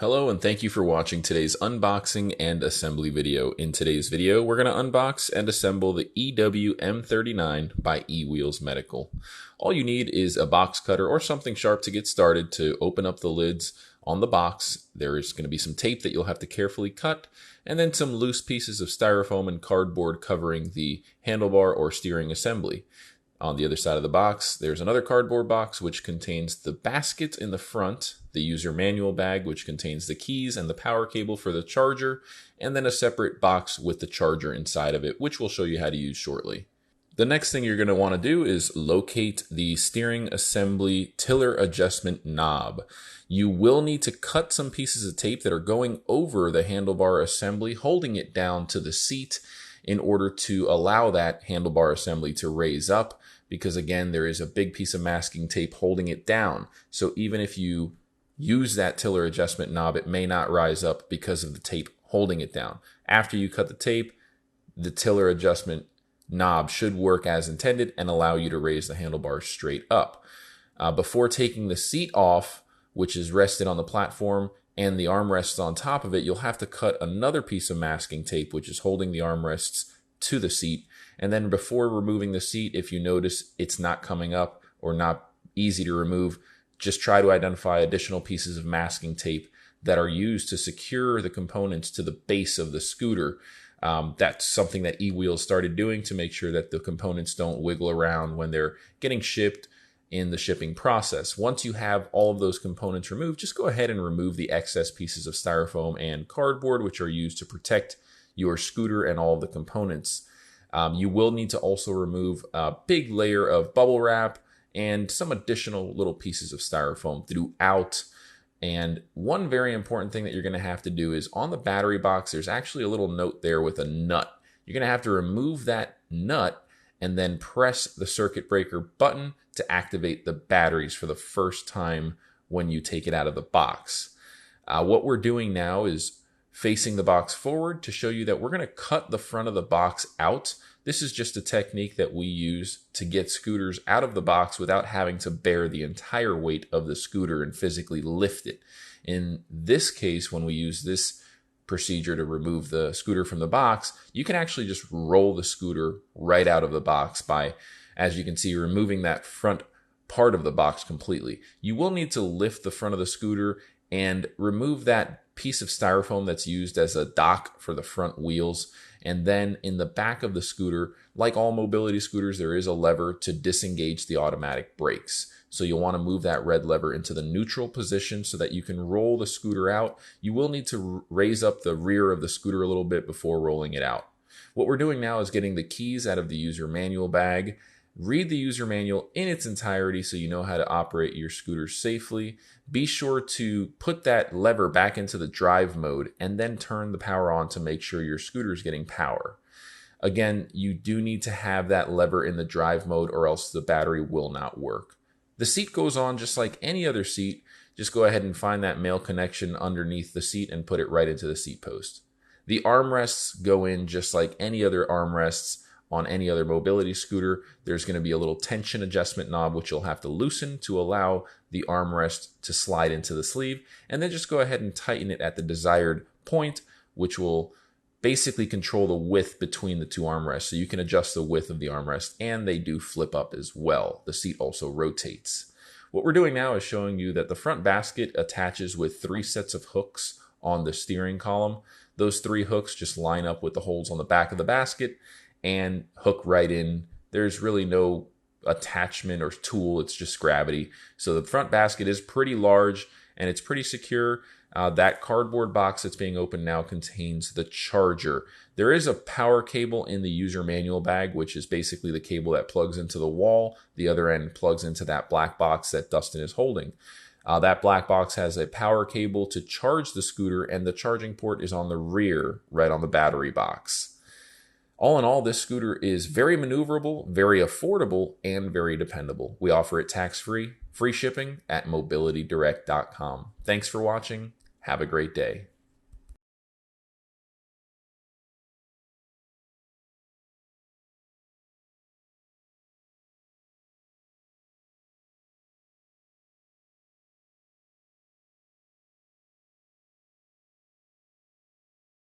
Hello and thank you for watching today's unboxing and assembly video. In today's video, we're going to unbox and assemble the EW M39 by eWheels Medical. All you need is a box cutter or something sharp to get started to open up the lids on the box. There is going to be some tape that you'll have to carefully cut, and then some loose pieces of styrofoam and cardboard covering the handlebar or steering assembly. On the other side of the box, there's another cardboard box which contains the basket in the front, the user manual bag which contains the keys and the power cable for the charger, and then a separate box with the charger inside of it, which we'll show you how to use shortly. The next thing you're going to want to do is locate the steering assembly tiller adjustment knob. You will need to cut some pieces of tape that are going over the handlebar assembly, holding it down to the seat in order to allow that handlebar assembly to raise up, because again, there is a big piece of masking tape holding it down. So even if you use that tiller adjustment knob, it may not rise up because of the tape holding it down. After you cut the tape, the tiller adjustment knob should work as intended and allow you to raise the handlebars straight up. Before taking the seat off, which is rested on the platform, and the armrests on top of it, you'll have to cut another piece of masking tape, which is holding the armrests to the seat. And then before removing the seat, if you notice it's not coming up or not easy to remove, just try to identify additional pieces of masking tape that are used to secure the components to the base of the scooter. That's something that eWheels started doing to make sure that the components don't wiggle around when they're getting shipped in the shipping process. Once you have all of those components removed, just go ahead and remove the excess pieces of styrofoam and cardboard, which are used to protect your scooter and all of the components. You will need to also remove a big layer of bubble wrap and some additional little pieces of styrofoam throughout. And one very important thing that you're going to have to do is on the battery box, there's actually a little note there with a nut. You're going to have to remove that nut and then press the circuit breaker button to activate the batteries for the first time when you take it out of the box. What we're doing now is facing the box forward to show you that we're going to cut the front of the box out. This is just a technique that we use to get scooters out of the box without having to bear the entire weight of the scooter and physically lift it. In this case, when we use this procedure to remove the scooter from the box, you can actually just roll the scooter right out of the box by, as you can see, removing that front part of the box completely. You will need to lift the front of the scooter and remove that piece of styrofoam that's used as a dock for the front wheels. And then in the back of the scooter, like all mobility scooters, there is a lever to disengage the automatic brakes. So you'll want to move that red lever into the neutral position so that you can roll the scooter out. You will need to raise up the rear of the scooter a little bit before rolling it out. What we're doing now is getting the keys out of the user manual bag. Read the user manual in its entirety so you know how to operate your scooter safely. Be sure to put that lever back into the drive mode and then turn the power on to make sure your scooter is getting power. Again, you do need to have that lever in the drive mode or else the battery will not work. The seat goes on just like any other seat. Just go ahead and find that male connection underneath the seat and put it right into the seat post. The armrests go in just like any other armrests on any other mobility scooter. There's going to be a little tension adjustment knob which you'll have to loosen to allow the armrest to slide into the sleeve, and then just go ahead and tighten it at the desired point, which will basically control the width between the two armrests. So you can adjust the width of the armrest, and they do flip up as well. The seat also rotates. What we're doing now is showing you that the front basket attaches with 3 sets of hooks on the steering column. Those 3 hooks just line up with the holes on the back of the basket and hook right in. There's really no attachment or tool, it's just gravity. So the front basket is pretty large and it's pretty secure. That cardboard box that's being opened now contains the charger. There is a power cable in the user manual bag, which is basically the cable that plugs into the wall. The other end plugs into that black box that Dustin is holding. That black box has a power cable to charge the scooter, and the charging port is on the rear, right on the battery box. All in all, this scooter is very maneuverable, very affordable, and very dependable. We offer it tax-free, free shipping at mobilitydirect.com. Thanks for watching. Have a great day.